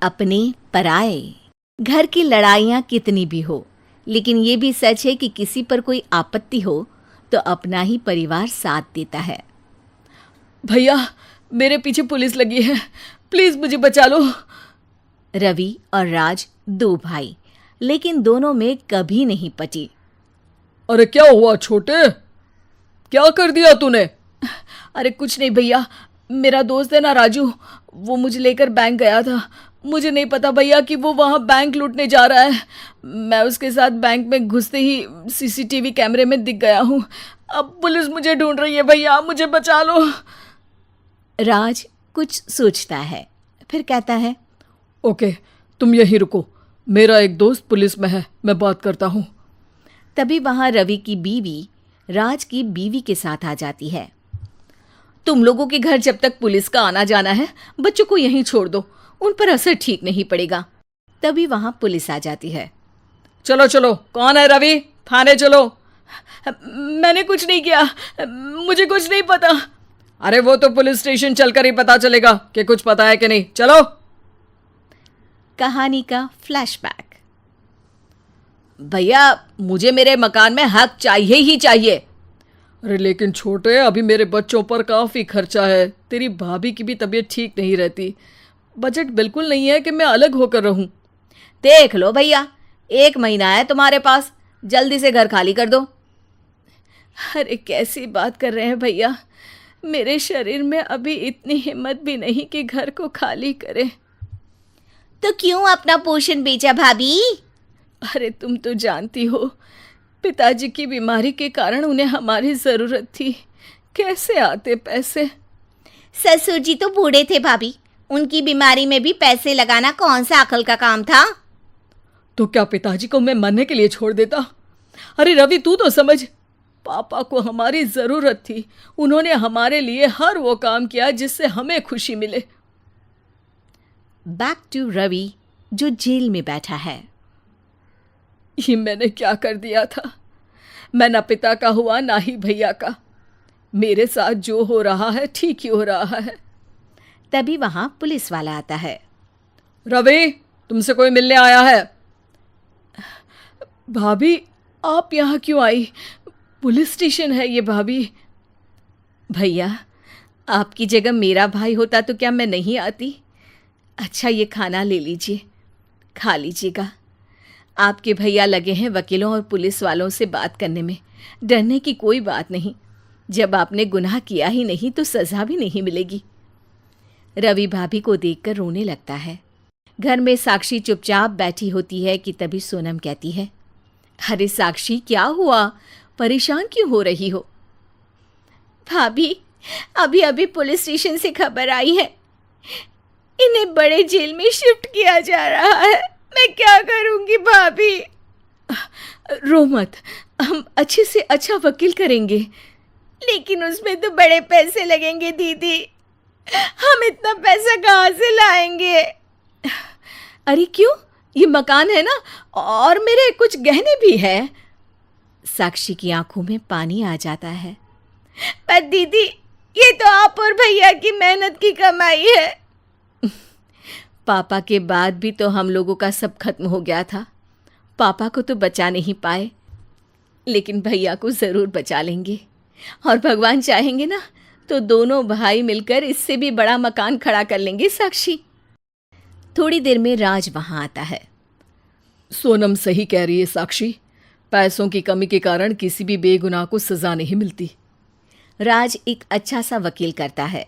अपने पराए। घर की लड़ाइयाँ कितनी भी हो, लेकिन ये भी सच है कि किसी पर कोई आपत्ति हो तो अपना ही परिवार साथ देता है। भैया, मेरे पीछे पुलिस लगी है, प्लीज मुझे बचा लो। रवि और राज दो भाई, लेकिन दोनों में कभी नहीं पटी। अरे क्या हुआ छोटे, क्या कर दिया तूने? अरे कुछ नहीं भैया, मेरा दोस्त है ना राजू, वो मुझे लेकर बैंक गया था। मुझे नहीं पता भैया कि वो वहाँ बैंक लूटने जा रहा है। मैं उसके साथ बैंक में घुसते ही सीसीटीवी कैमरे में दिख गया हूँ। अब पुलिस मुझे ढूंढ रही है भैया, मुझे बचा लो। राज कुछ सोचता है, फिर कहता है, ओके, तुम यहीं रुको, मेरा एक दोस्त पुलिस में है, मैं बात करता हूँ। तभी वहां रवि की बीवी राज की बीवी के साथ आ जाती है। तुम लोगों के घर जब तक पुलिस का आना जाना है, बच्चों को यहीं छोड़ दो, उन पर असर ठीक नहीं पड़ेगा। तभी वहां पुलिस आ जाती है। चलो चलो, कौन है रवि, थाने चलो। मैंने कुछ नहीं किया, मुझे कुछ नहीं पता। अरे वो तो पुलिस स्टेशन चलकर ही पता चलेगा कि कुछ पता है कि नहीं, चलो। कहानी का फ्लैशबैक। भैया, मुझे मेरे मकान में हक चाहिए ही चाहिए। अरे लेकिन छोटे, अभी मेरे बच्चों पर काफ़ी खर्चा है, तेरी भाभी की भी तबीयत ठीक नहीं रहती, बजट बिल्कुल नहीं है कि मैं अलग होकर रहूं। देख लो भैया, 1 महीना है तुम्हारे पास, जल्दी से घर खाली कर दो। अरे कैसी बात कर रहे हैं भैया, मेरे शरीर में अभी इतनी हिम्मत भी नहीं कि घर को खाली करे। तो क्यों अपना पोषण बेचा भाभी? अरे तुम तो जानती हो, पिताजी की बीमारी के कारण उन्हें हमारी ज़रूरत थी, कैसे आते पैसे। ससुर जी तो बूढ़े थे भाभी, उनकी बीमारी में भी पैसे लगाना कौन सा अकल का काम था। तो क्या पिताजी को मैं मरने के लिए छोड़ देता? अरे रवि, तू तो समझ, पापा को हमारी ज़रूरत थी, उन्होंने हमारे लिए हर वो काम किया जिससे हमें खुशी मिले। बैक टू रवि, जो जेल में बैठा है। ये मैंने क्या कर दिया था? मैं ना पिता का हुआ ना ही भैया का। मेरे साथ जो हो रहा है ठीक ही हो रहा है। तभी वहां पुलिस वाला आता है। रवि, तुमसे कोई मिलने आया है। भाभी, आप यहाँ क्यों आई? पुलिस स्टेशन है ये भाभी। भैया, आपकी जगह मेरा भाई होता तो क्या मैं नहीं आती? अच्छा, ये खाना ले लीजिए, खा लीजिएगा। आपके भैया लगे हैं वकीलों और पुलिस वालों से बात करने में, डरने की कोई बात नहीं। जब आपने गुनाह किया ही नहीं तो सज़ा भी नहीं मिलेगी। रवि भाभी को देखकर रोने लगता है। घर में साक्षी चुपचाप बैठी होती है कि तभी सोनम कहती है, अरे साक्षी, क्या हुआ, परेशान क्यों हो रही हो? भाभी, अभी अभी पुलिस स्टेशन से खबर आई है, इन्हें बड़े जेल में शिफ्ट किया जा रहा है। मैं क्या करूंगी भाभी? रो मत, हम अच्छे से अच्छा वकील करेंगे। लेकिन उसमें तो बड़े पैसे लगेंगे दीदी, हम इतना पैसा कहाँ से लाएंगे? अरे क्यों, ये मकान है ना, और मेरे कुछ गहने भी हैं। साक्षी की आंखों में पानी आ जाता है। पर दीदी, ये तो आप और भैया की मेहनत की कमाई है। पापा के बाद भी तो हम लोगों का सब खत्म हो गया था। पापा को तो बचा नहीं पाए, लेकिन भैया को ज़रूर बचा लेंगे, और भगवान चाहेंगे ना तो दोनों भाई मिलकर इससे भी बड़ा मकान खड़ा कर लेंगे। साक्षी। थोड़ी देर में राज वहाँ आता है। सोनम सही कह रही है साक्षी, पैसों की कमी के कारण किसी भी बेगुनाह को सज़ा नहीं मिलती। राज एक अच्छा सा वकील करता है।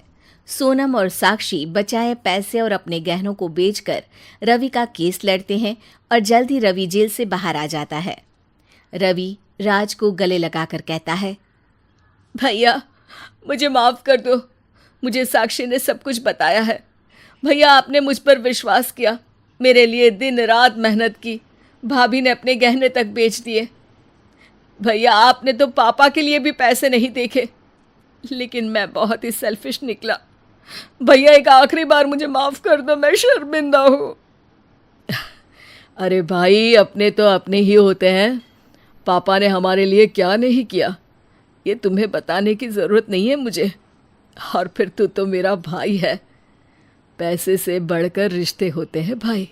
सोनम और साक्षी बचाए पैसे और अपने गहनों को बेचकर रवि का केस लड़ते हैं और जल्द ही रवि जेल से बाहर आ जाता है। रवि राज को गले लगाकर कहता है, भैया मुझे माफ़ कर दो, मुझे साक्षी ने सब कुछ बताया है। भैया, आपने मुझ पर विश्वास किया, मेरे लिए दिन रात मेहनत की, भाभी ने अपने गहने तक बेच दिए। भैया, आपने तो पापा के लिए भी पैसे नहीं देखे, लेकिन मैं बहुत ही सेल्फिश निकला। भैया, एक आखिरी बार मुझे माफ़ कर दो, मैं शर्मिंदा हूँ। अरे भाई, अपने तो अपने ही होते हैं, पापा ने हमारे लिए क्या नहीं किया ये तुम्हें बताने की ज़रूरत नहीं है मुझे। और फिर तू तो मेरा भाई है, पैसे से बढ़कर रिश्ते होते हैं भाई।